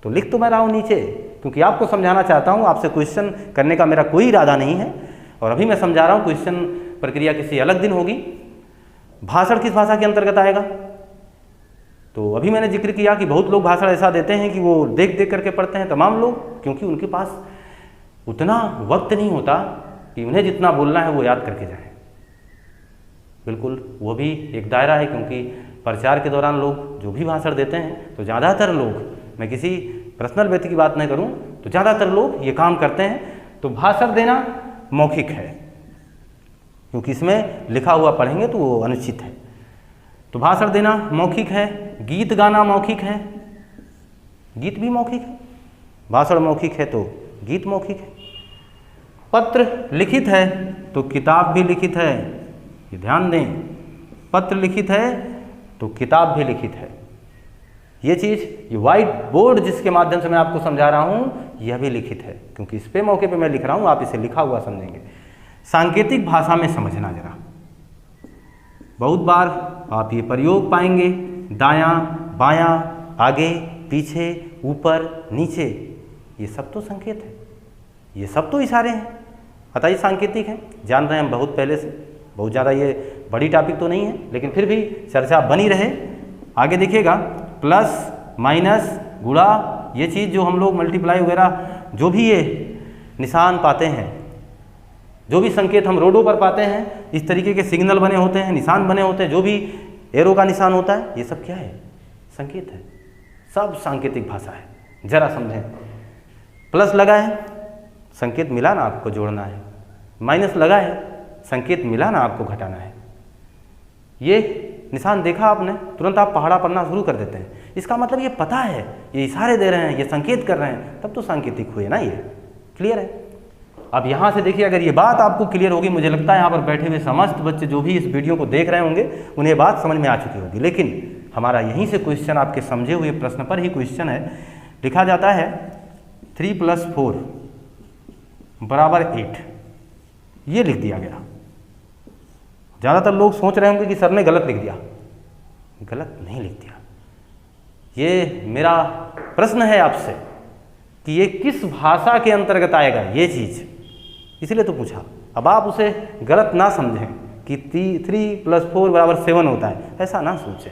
तो लिख तो मैं रहा हूँ नीचे, क्योंकि आपको समझाना चाहता हूँ, आपसे क्वेश्चन करने का मेरा कोई इरादा नहीं है, और अभी मैं समझा रहा हूँ, क्वेश्चन प्रक्रिया किसी अलग दिन होगी। भाषण किस भाषा के अंतर्गत आएगा? तो अभी मैंने जिक्र किया कि बहुत लोग भाषण ऐसा देते हैं कि वो देख देख करके पढ़ते हैं, तमाम लोग, क्योंकि उनके पास उतना वक्त नहीं होता कि उन्हें जितना बोलना है वो याद करके जाएं। बिल्कुल वो भी एक दायरा है, क्योंकि प्रचार के दौरान लोग जो भी भाषण देते हैं तो ज़्यादातर लोग, मैं किसी पर्सनल व्यक्ति की बात नहीं करूं, तो ज़्यादातर लोग ये काम करते हैं। तो भाषण देना मौखिक है, क्योंकि इसमें लिखा हुआ पढ़ेंगे तो वो अनुचित है। तो भाषण देना मौखिक है, गीत गाना मौखिक है, गीत भी मौखिक है, भाषण मौखिक है तो गीत मौखिक है। पत्र लिखित है तो किताब भी लिखित है, ये ध्यान दें, पत्र लिखित है तो किताब भी लिखित है। ये चीज़, ये व्हाइट बोर्ड जिसके माध्यम से मैं आपको समझा रहा हूँ, यह भी लिखित है, क्योंकि इस पे मौके पे मैं लिख रहा हूँ, आप इसे लिखा हुआ समझेंगे। सांकेतिक भाषा में समझना जरा, बहुत बार आप ये प्रयोग पाएंगे, दायां बायां, आगे पीछे, ऊपर नीचे, ये सब तो संकेत है, ये सब तो इशारे हैं, बताइए सांकेतिक है। जान रहे हैं हम बहुत पहले से, बहुत ज़्यादा ये बड़ी टॉपिक तो नहीं है, लेकिन फिर भी चर्चा बनी रहे। आगे देखिएगा, प्लस माइनस गुणा, ये चीज़ जो हम लोग मल्टीप्लाई वगैरह जो भी ये निशान पाते हैं, जो भी संकेत हम रोडों पर पाते हैं, इस तरीके के सिग्नल बने होते हैं, निशान बने होते हैं, जो भी एरो का निशान होता है, ये सब क्या है? संकेत है, सब सांकेतिक भाषा है। जरा समझें, प्लस लगा है, संकेत मिला ना आपको जोड़ना है, माइनस लगा है, संकेत मिला ना आपको घटाना है। ये निशान देखा आपने, तुरंत आप पहाड़ा पढ़ना शुरू कर देते हैं, इसका मतलब ये पता है, ये इशारे दे रहे हैं, ये संकेत कर रहे हैं, तब तो सांकेतिक हुए ना। ये क्लियर है? अब यहाँ से देखिए, अगर ये बात आपको क्लियर होगी, मुझे लगता है यहाँ पर बैठे हुए समस्त बच्चे जो भी इस वीडियो को देख रहे होंगे, उन्हें बात समझ में आ चुकी होगी। लेकिन हमारा यहीं से क्वेश्चन, आपके समझे हुए प्रश्न पर ही क्वेश्चन है। लिखा जाता है 3 + 4 = 8, ये लिख दिया गया। ज़्यादातर लोग सोच रहे होंगे कि सर ने गलत लिख दिया। गलत नहीं लिख दिया। ये मेरा प्रश्न है आपसे कि ये किस भाषा के अंतर्गत आएगा ये चीज़, इसलिए तो पूछा। अब आप उसे गलत ना समझें कि 3 + 4 = 7 होता है, ऐसा ना सोचें।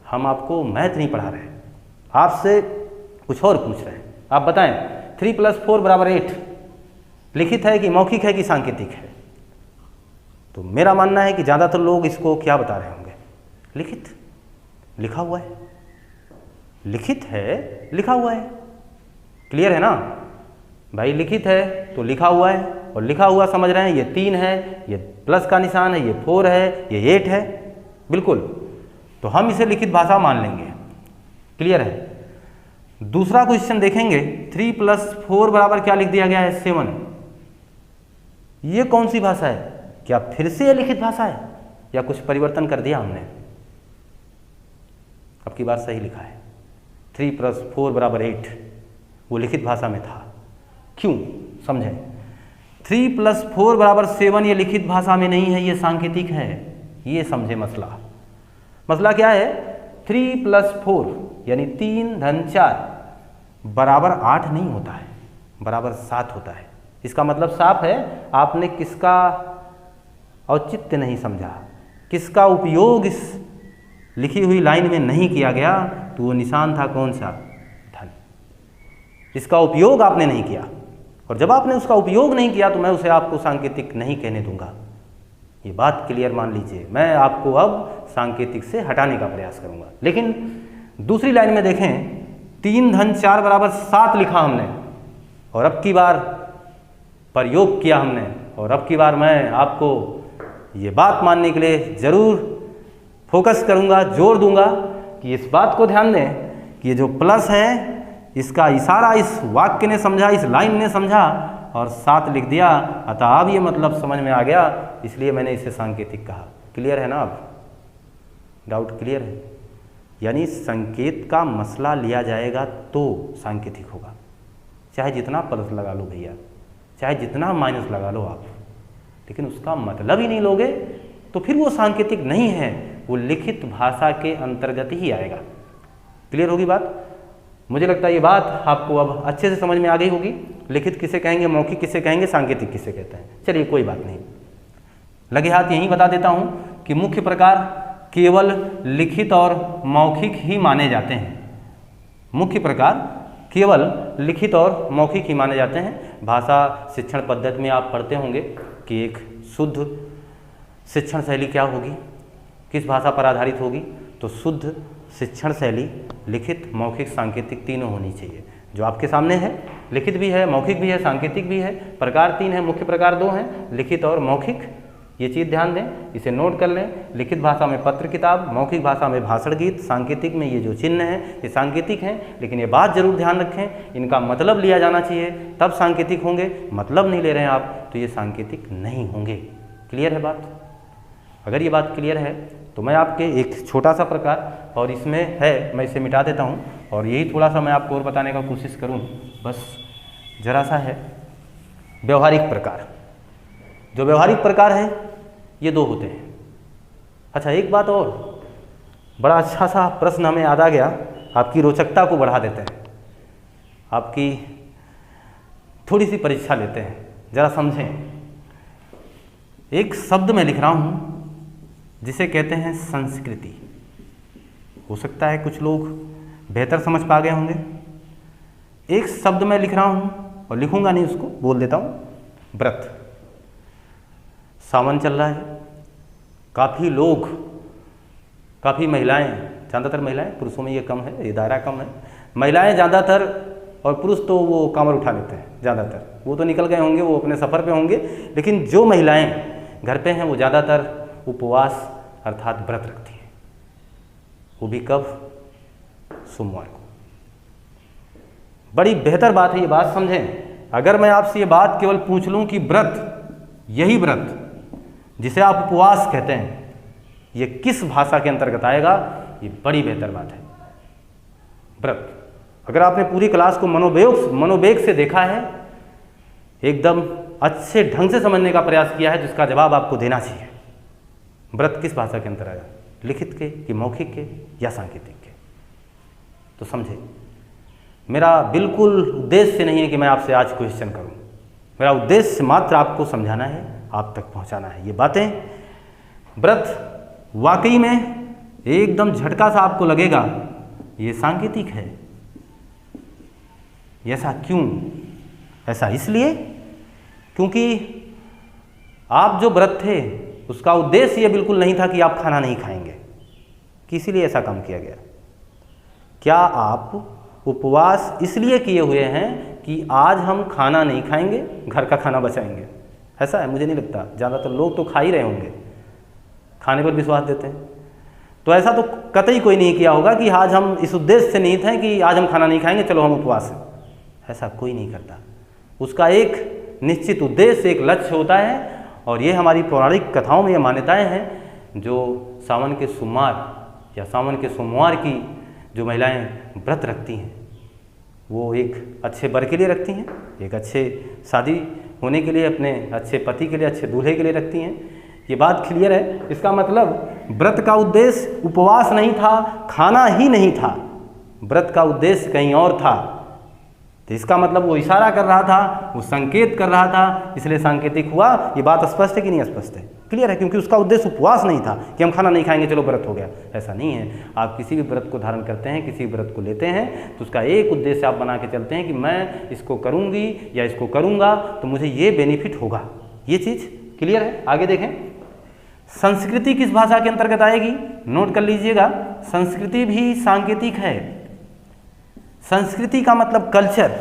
हम आपको मैथ नहीं पढ़ा रहे, आपसे कुछ और पूछ रहे हैं। आप बताएं, 3 + 4 = 8 लिखित है कि मौखिक है कि सांकेतिक है? तो मेरा मानना है कि ज़्यादातर लोग इसको क्या बता रहे होंगे? लिखित, लिखा हुआ है, लिखित है, लिखा हुआ है। क्लियर है ना भाई? लिखित है तो लिखा हुआ है, और लिखा हुआ समझ रहे हैं, ये 3 है, ये प्लस का निशान है, ये 4 है, ये 8 है, बिल्कुल। तो हम इसे लिखित भाषा मान लेंगे। क्लियर है? दूसरा क्वेश्चन देखेंगे, 3 + 4 = क्या लिख दिया गया है? 7। ये कौन सी भाषा है? क्या फिर से ये लिखित भाषा है या कुछ परिवर्तन कर दिया हमने? अब की बार सही लिखा है, 3 + 4 = 8, वो लिखित भाषा में था। क्यों? समझें, 3 + 4 = 7 ये लिखित भाषा में नहीं है, ये सांकेतिक है। ये समझे मसला। मसला क्या है? 3 + 4 यानी 3 + 4 = 8 नहीं होता है, = 7 होता है। इसका मतलब साफ है, आपने किसका औचित्य नहीं समझा, किसका उपयोग इस लिखी हुई लाइन में नहीं किया गया। तो वो निशान था कौन सा? धन। इसका उपयोग आपने नहीं किया, और जब आपने उसका उपयोग नहीं किया तो मैं उसे आपको सांकेतिक नहीं कहने दूंगा। ये बात क्लियर मान लीजिए। मैं आपको अब सांकेतिक से हटाने का प्रयास करूंगा। लेकिन दूसरी लाइन में देखें, 3 + 4 = 7 लिखा हमने, और अब की बार प्रयोग किया हमने, और अब की बार मैं आपको ये बात मानने के लिए ज़रूर फोकस करूंगा, जोर दूंगा कि इस बात को ध्यान दें कि ये जो प्लस है, इसका इशारा इस वाक्य ने समझा, इस लाइन ने समझा, और 7 लिख दिया। अतः अब ये मतलब समझ में आ गया, इसलिए मैंने इसे सांकेतिक कहा। क्लियर है ना? अब डाउट क्लियर है? यानी संकेत का मसला लिया जाएगा तो सांकेतिक होगा, चाहे जितना प्लस लगा लो भैया, चाहे जितना माइनस लगा लो आप, लेकिन उसका मतलब ही नहीं लोगे तो फिर वो सांकेतिक नहीं है, वो लिखित भाषा के अंतर्गत ही आएगा। क्लियर होगी बात? मुझे लगता है ये बात आपको अब अच्छे से समझ में आ गई होगी। लिखित किसे कहेंगे, मौखिक किसे कहेंगे, सांकेतिक किसे कहते हैं। चलिए कोई बात नहीं, लगे हाथ यहीं बता देता हूँ कि मुख्य प्रकार केवल लिखित और मौखिक ही माने जाते हैं। मुख्य प्रकार केवल लिखित और मौखिक ही माने जाते हैं। भाषा शिक्षण पद्धति में आप पढ़ते होंगे कि एक शुद्ध शिक्षण शैली क्या होगी, किस भाषा पर आधारित होगी। तो शुद्ध शिक्षण शैली लिखित, मौखिक, सांकेतिक तीनों होनी चाहिए। जो आपके सामने है, लिखित भी है, मौखिक भी है, सांकेतिक भी है। प्रकार तीन है, मुख्य प्रकार दो हैं, लिखित और मौखिक। ये चीज़ ध्यान दें, इसे नोट कर लें। लिखित भाषा में पत्र किताब, मौखिक भाषा में भाषण गीत, सांकेतिक में ये जो चिन्ह हैं ये सांकेतिक हैं। लेकिन ये बात जरूर ध्यान रखें, इनका मतलब लिया जाना चाहिए तब सांकेतिक होंगे। मतलब नहीं ले रहे हैं आप तो ये सांकेतिक नहीं होंगे। क्लियर है बात? अगर ये बात क्लियर है तो मैं आपके एक छोटा सा प्रकार और इसमें है, मैं इसे मिटा देता हूँ और यही थोड़ा सा मैं आपको और बताने का कोशिश करूँ, बस जरा सा है। व्यवहारिक प्रकार, जो व्यवहारिक प्रकार है ये दो होते हैं। अच्छा, एक बात और, बड़ा अच्छा सा प्रश्न हमें याद आ गया, आपकी रोचकता को बढ़ा देते हैं, आपकी थोड़ी सी परीक्षा लेते हैं, जरा समझें। एक शब्द मैं लिख रहा हूँ जिसे कहते हैं संस्कृति। हो सकता है कुछ लोग बेहतर समझ पा गए होंगे। एक शब्द मैं लिख रहा हूँ और लिखूंगा नहीं, उसको बोल देता हूँ, व्रत। सावन चल रहा है, काफ़ी लोग, काफ़ी महिलाएं, ज़्यादातर महिलाएं, पुरुषों में ये कम है, ये दायरा कम है। महिलाएं ज़्यादातर, और पुरुष तो वो कांवर उठा लेते हैं ज़्यादातर, वो तो निकल गए होंगे, वो अपने सफ़र पे होंगे। लेकिन जो महिलाएं घर पे हैं वो ज़्यादातर उपवास अर्थात व्रत रखती हैं। वो भी कब? सोमवार को। बड़ी बेहतर बात है, ये बात समझें। अगर मैं आपसे ये बात केवल पूछ लूँ कि व्रत, यही व्रत जिसे आप उपवास कहते हैं, ये किस भाषा के अंतर्गत आएगा, ये बड़ी बेहतर बात है। व्रत, अगर आपने पूरी क्लास को मनोवेग से देखा है, एकदम अच्छे ढंग से समझने का प्रयास किया है, जिसका जवाब आपको देना चाहिए। व्रत किस भाषा के अंतर्गत आएगा, लिखित के कि मौखिक के या सांकेतिक के? तो समझे, मेरा बिल्कुल उद्देश्य नहीं है कि मैं आपसे आज क्वेश्चन करूं। मेरा उद्देश्य मात्र आपको समझाना है, आप तक पहुंचाना है ये बातें। व्रत वाकई में एकदम झटका सा आपको लगेगा ये सांकेतिक है। ऐसा क्यों? ऐसा इसलिए क्योंकि आप जो व्रत थे उसका उद्देश्य ये बिल्कुल नहीं था कि आप खाना नहीं खाएंगे, कि इसीलिए ऐसा काम किया गया। क्या आप उपवास इसलिए किए हुए हैं कि आज हम खाना नहीं खाएंगे, घर का खाना बचाएंगे? ऐसा है? मुझे नहीं लगता। ज़्यादातर लोग तो खा ही रहे होंगे, खाने पर विश्वास देते हैं। तो ऐसा तो कतई कोई नहीं किया होगा कि आज हम इस उद्देश्य से निहित हैं कि आज हम खाना नहीं खाएंगे, चलो हम उपवास हैं। ऐसा कोई नहीं करता। उसका एक निश्चित उद्देश्य, एक लक्ष्य होता है। और ये हमारी पौराणिक कथाओं में ये मान्यताएं हैं। जो सावन के सोमवार या सावन के सोमवार की जो महिलाएं व्रत रखती हैं, वो एक अच्छे वर के लिए रखती हैं, एक अच्छे शादी होने के लिए, अपने अच्छे पति के लिए, अच्छे दूल्हे के लिए रखती हैं। ये बात क्लियर है। इसका मतलब व्रत का उद्देश्य उपवास नहीं था, खाना ही नहीं था, व्रत का उद्देश्य कहीं और था। तो इसका मतलब वो इशारा कर रहा था, वो संकेत कर रहा था, इसलिए सांकेतिक हुआ। ये बात स्पष्ट है कि नहीं स्पष्ट है? क्लियर है, क्योंकि उसका उद्देश्य उपवास नहीं था कि हम खाना नहीं खाएंगे चलो व्रत हो गया। ऐसा नहीं है। आप किसी भी व्रत को धारण करते हैं, किसी भी व्रत को लेते हैं, तो उसका एक उद्देश्य आप बना के चलते हैं कि मैं इसको करूँगी या इसको करूँगा तो मुझे ये बेनिफिट होगा। ये चीज़ क्लियर है? आगे देखें, संस्कृति किस भाषा के अंतर्गत आएगी? नोट कर लीजिएगा, संस्कृति भी सांकेतिक है। संस्कृति का मतलब कल्चर,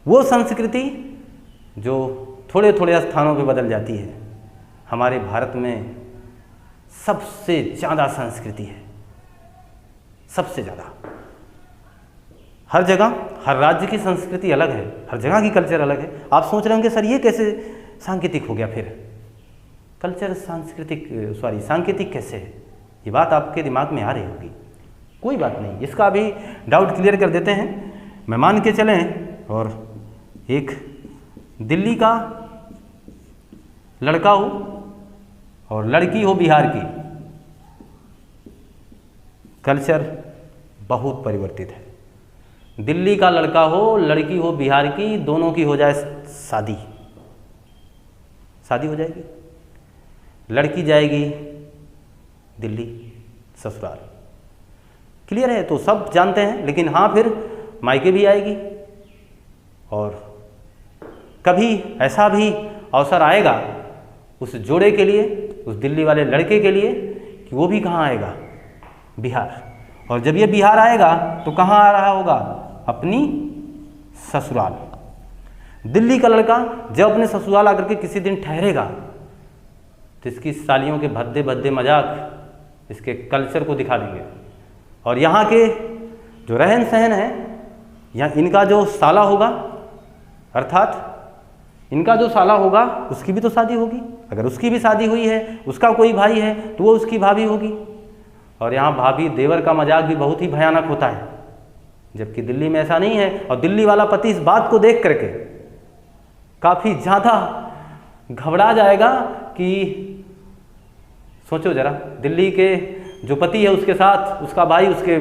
वो संस्कृति जो थोड़े थोड़े स्थानों पे बदल जाती है। हमारे भारत में सबसे ज़्यादा संस्कृति है, सबसे ज़्यादा। हर जगह, हर राज्य की संस्कृति अलग है, हर जगह की कल्चर अलग है। आप सोच रहे होंगे सर ये कैसे सांकेतिक हो गया? फिर कल्चर सांकेतिक कैसे है? ये बात आपके दिमाग में आ रही होगी। कोई बात नहीं, इसका भी डाउट क्लियर कर देते हैं। मैं मान के चलें और एक दिल्ली का लड़का हो और लड़की हो बिहार की, कल्चर बहुत परिवर्तित है। दिल्ली का लड़का हो, लड़की हो बिहार की, दोनों की हो जाए शादी, शादी हो जाएगी, लड़की जाएगी दिल्ली ससुराल। क्लियर है? तो सब जानते हैं। लेकिन हाँ, फिर मायके भी आएगी और कभी ऐसा भी अवसर आएगा उस जोड़े के लिए, उस दिल्ली वाले लड़के के लिए, कि वो भी कहाँ आएगा, बिहार। और जब ये बिहार आएगा तो कहाँ आ रहा होगा, अपनी ससुराल। दिल्ली का लड़का जब अपने ससुराल आकर के किसी दिन ठहरेगा तो इसकी सालियों के भद्दे भद्दे मजाक इसके कल्चर को दिखा देंगे। और यहाँ के जो रहन सहन है, यहाँ इनका जो साला होगा, अर्थात इनका जो साला होगा उसकी भी तो शादी होगी, अगर उसकी भी शादी हुई है, उसका कोई भाई है तो वो उसकी भाभी होगी। और यहाँ भाभी देवर का मजाक भी बहुत ही भयानक होता है, जबकि दिल्ली में ऐसा नहीं है। और दिल्ली वाला पति इस बात को देख करके काफ़ी ज़्यादा घबरा जाएगा कि सोचो जरा, दिल्ली के जो पति है उसके साथ उसका भाई उसके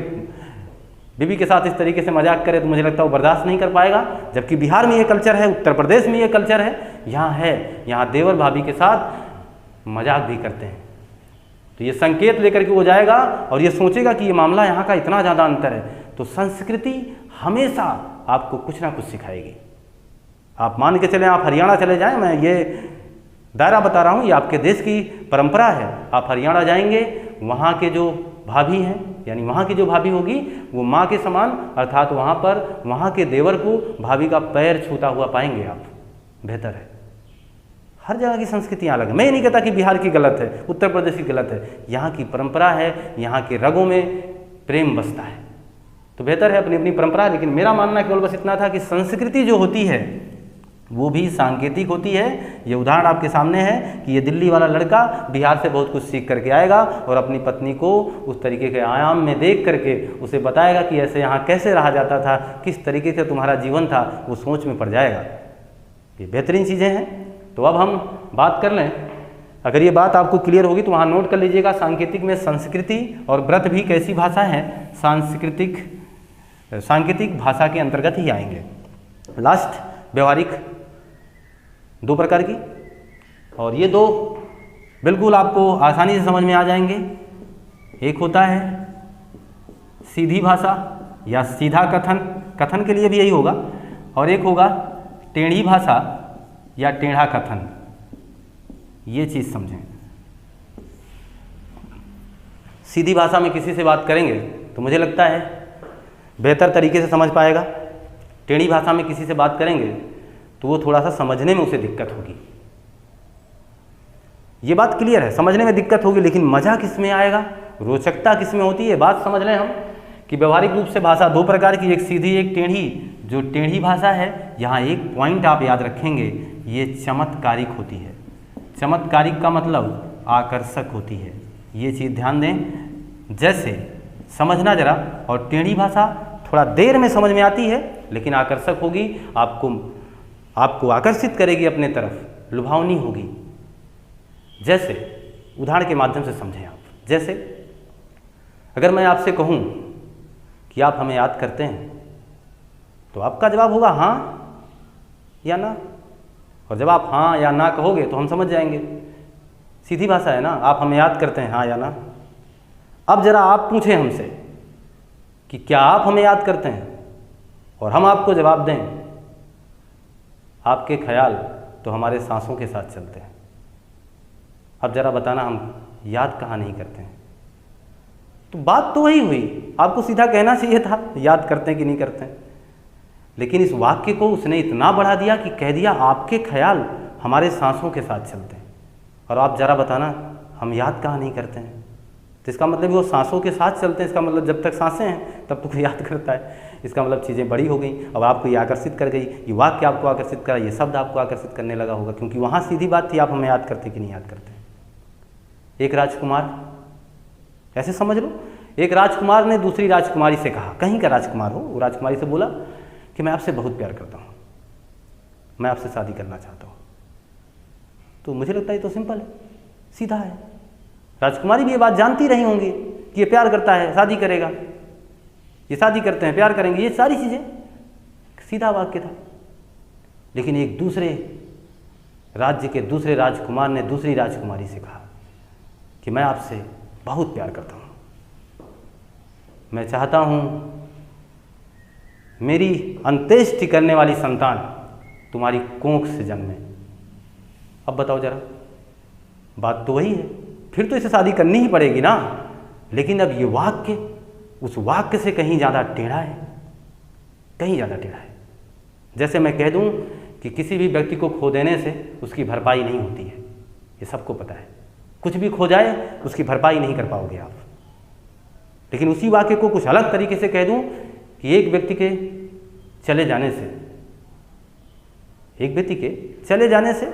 बीवी के साथ इस तरीके से मजाक करे तो मुझे लगता है वो बर्दाश्त नहीं कर पाएगा। जबकि बिहार में ये कल्चर है, उत्तर प्रदेश में ये कल्चर है, यहाँ है, यहाँ देवर भाभी के साथ मजाक भी करते हैं। तो ये संकेत लेकर के वो जाएगा और ये सोचेगा कि ये मामला यहाँ का इतना ज़्यादा अंतर है। तो संस्कृति हमेशा आपको कुछ ना कुछ सिखाएगी। आप मान के चलें, आप हरियाणा चले जाएं, मैं ये दायरा बता रहा हूँ, ये आपके देश की परंपरा है। आप हरियाणा जाएंगे, वहाँ के जो भाभी हैं, यानी वहाँ की जो भाभी होगी वो माँ के समान, अर्थात वहाँ पर वहाँ के देवर को भाभी का पैर छूता हुआ पाएंगे आप। बेहतर है, हर जगह की संस्कृतियाँ अलग है। मैं ये नहीं कहता कि बिहार की गलत है, उत्तर प्रदेश की गलत है, यहाँ की परंपरा है, यहाँ के रगों में प्रेम बसता है, तो बेहतर है अपनी अपनी परंपरा। लेकिन मेरा मानना केवल बस इतना था कि संस्कृति जो होती है वो भी सांकेतिक होती है। ये उदाहरण आपके सामने है कि ये दिल्ली वाला लड़का बिहार से बहुत कुछ सीख करके आएगा और अपनी पत्नी को उस तरीके के आयाम में देख करके उसे बताएगा कि ऐसे यहाँ कैसे रहा जाता था, किस तरीके से तुम्हारा जीवन था, वो सोच में पड़ जाएगा। ये बेहतरीन चीज़ें हैं। तो अब हम बात कर लें, अगर ये बात आपको क्लियर होगी तो वहाँ नोट कर लीजिएगा, सांकेतिक में संस्कृति और व्रत भी कैसी भाषा है, सांकेतिक भाषा के अंतर्गत ही आएंगे। लास्ट व्यवहारिक दो प्रकार की, और ये दो बिल्कुल आपको आसानी से समझ में आ जाएंगे। एक होता है सीधी भाषा या सीधा कथन, कथन के लिए भी यही होगा, और एक होगा टेढ़ी भाषा या टेढ़ा कथन। ये चीज़ समझें। सीधी भाषा में किसी से बात करेंगे तो मुझे लगता है बेहतर तरीके से समझ पाएगा। टेढ़ी भाषा में किसी से बात करेंगे तो वो थोड़ा सा समझने में उसे दिक्कत होगी। ये बात क्लियर है, समझने में दिक्कत होगी, लेकिन मज़ा किस में आएगा, रोचकता किस में होती है। बात समझ लें हम कि व्यवहारिक रूप से भाषा दो प्रकार की, एक सीधी एक टेढ़ी। जो टेढ़ी भाषा है, यहाँ एक पॉइंट आप याद रखेंगे, ये चमत्कारिक होती है। चमत्कारिक का मतलब आकर्षक होती है, ये चीज़ ध्यान दें। जैसे समझना जरा, और टेढ़ी भाषा थोड़ा देर में समझ में आती है लेकिन आकर्षक होगी, आपको आकर्षित करेगी अपने तरफ, लुभावनी होगी। जैसे उदाहरण के माध्यम से समझें आप। जैसे अगर मैं आपसे कहूँ कि आप हमें याद करते हैं तो आपका जवाब होगा हाँ या ना, और जब आप हाँ या ना कहोगे तो हम समझ जाएंगे। सीधी भाषा है ना, आप हमें याद करते हैं, हाँ या ना। अब जरा आप पूछें हमसे कि क्या आप हमें याद करते हैं, और हम आपको जवाब दें, आपके ख्याल तो हमारे सांसों के साथ चलते हैं। अब जरा बताना, हम याद कहाँ नहीं करते हैं। तो बात तो वही हुई, आपको सीधा कहना चाहिए था याद करते हैं कि नहीं करते हैं, लेकिन इस वाक्य को उसने इतना बढ़ा दिया कि कह दिया आपके ख्याल हमारे सांसों के साथ चलते हैं। और आप जरा बताना, हम याद कहाँ नहीं करते हैं। तो इसका मतलब वो सांसों के साथ चलते हैं, इसका मतलब जब तक सांसें हैं तब तो याद करता है। इसका मतलब चीज़ें बड़ी हो गई। अब आपको ये आकर्षित कर गई, ये वाक्य आपको आकर्षित करा, ये शब्द आपको आकर्षित करने लगा होगा, क्योंकि वहाँ सीधी बात थी, आप हमें याद करते कि नहीं याद करते। एक राजकुमार, ऐसे समझ लो, एक राजकुमार ने दूसरी राजकुमारी से कहा, कहीं का राजकुमार हो, वो राजकुमारी से बोला कि मैं आपसे बहुत प्यार करता हूँ, मैं आपसे शादी करना चाहता हूँ। तो मुझे लगता है तो सिंपल है, सीधा है। राजकुमारी भी ये बात जानती रही होंगी कि ये प्यार करता है, शादी करेगा, ये शादी करते हैं, प्यार करेंगे, ये सारी चीज़ें, सीधा वाक्य था। लेकिन एक दूसरे राज्य के दूसरे राजकुमार ने दूसरी राजकुमारी से कहा कि मैं आपसे बहुत प्यार करता हूँ, मैं चाहता हूँ मेरी अंत्येष्टि करने वाली संतान तुम्हारी कोख से जन्मे। अब बताओ जरा, बात तो वही है, फिर तो इसे शादी करनी ही पड़ेगी ना। लेकिन अब ये वाक्य उस वाक्य से कहीं ज़्यादा टेढ़ा है, कहीं ज़्यादा टेढ़ा है। जैसे मैं कह दूं कि किसी भी व्यक्ति को खो देने से उसकी भरपाई नहीं होती है, ये सबको पता है। कुछ भी खो जाए उसकी भरपाई नहीं कर पाओगे आप। लेकिन उसी वाक्य को कुछ अलग तरीके से कह दूं कि एक व्यक्ति के चले जाने से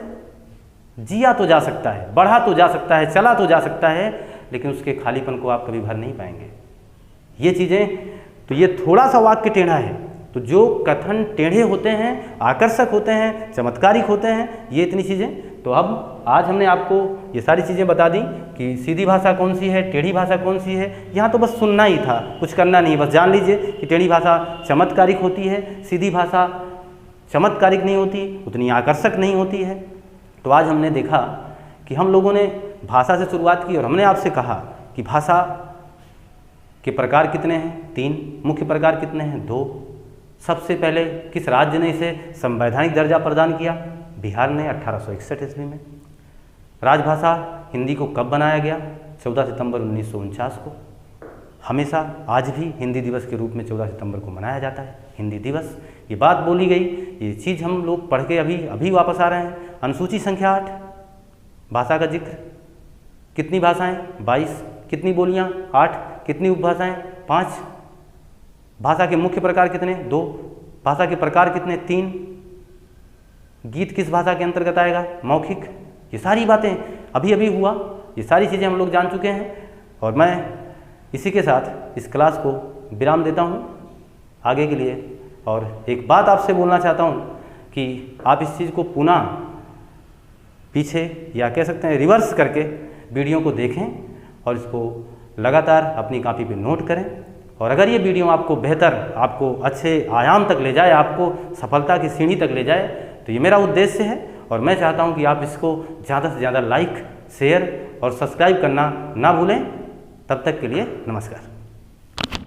जिया तो जा सकता है, बढ़ा तो जा सकता है, चला तो जा सकता है, लेकिन उसके खालीपन को आप कभी भर नहीं पाएंगे। ये चीज़ें, तो ये थोड़ा सा वाक्य टेढ़ा है। तो जो कथन टेढ़े होते हैं, आकर्षक होते हैं, चमत्कारिक होते हैं, ये इतनी चीज़ें। तो अब आज हमने आपको ये सारी चीज़ें बता दी कि सीधी भाषा कौन सी है, टेढ़ी भाषा कौन सी है। यहाँ तो बस सुनना ही था, कुछ करना नहीं। बस जान लीजिए कि टेढ़ी भाषा चमत्कारिक होती है, सीधी भाषा चमत्कारिक नहीं होती, उतनी आकर्षक नहीं होती है। तो आज हमने देखा कि हम लोगों ने भाषा से शुरुआत की और हमने आपसे कहा कि भाषा के प्रकार कितने हैं, 3 मुख्य प्रकार कितने हैं, 2। सबसे पहले किस राज्य ने इसे संवैधानिक दर्जा प्रदान किया? बिहार ने 1861 ईस्वी में। राजभाषा हिंदी को कब बनाया गया? 14 सितंबर 1949 को। हमेशा आज भी हिंदी दिवस के रूप में 14 सितंबर को मनाया जाता है, हिंदी दिवस। ये बात बोली गई, ये चीज़ हम लोग पढ़ के अभी वापस आ रहे हैं। अनुसूची संख्या 8, भाषा का जिक्र। कितनी भाषाएं? 22। कितनी बोलियां? 8। कितनी उपभाषाएं? 5। भाषा के मुख्य प्रकार कितने? 2। भाषा के प्रकार कितने? 3। गीत किस भाषा के अंतर्गत आएगा? मौखिक। ये सारी बातें अभी हुआ, ये सारी चीज़ें हम लोग जान चुके हैं। और मैं इसी के साथ इस क्लास को विराम देता हूँ आगे के लिए। और एक बात आपसे बोलना चाहता हूँ कि आप इस चीज़ को पुनः पीछे या कह सकते हैं रिवर्स करके वीडियो को देखें और इसको लगातार अपनी कॉपी पे नोट करें। और अगर ये वीडियो आपको बेहतर, आपको अच्छे आयाम तक ले जाए, आपको सफलता की सीढ़ी तक ले जाए, तो ये मेरा उद्देश्य है। और मैं चाहता हूँ कि आप इसको ज़्यादा से ज़्यादा लाइक, शेयर और सब्सक्राइब करना ना भूलें। तब तक के लिए नमस्कार।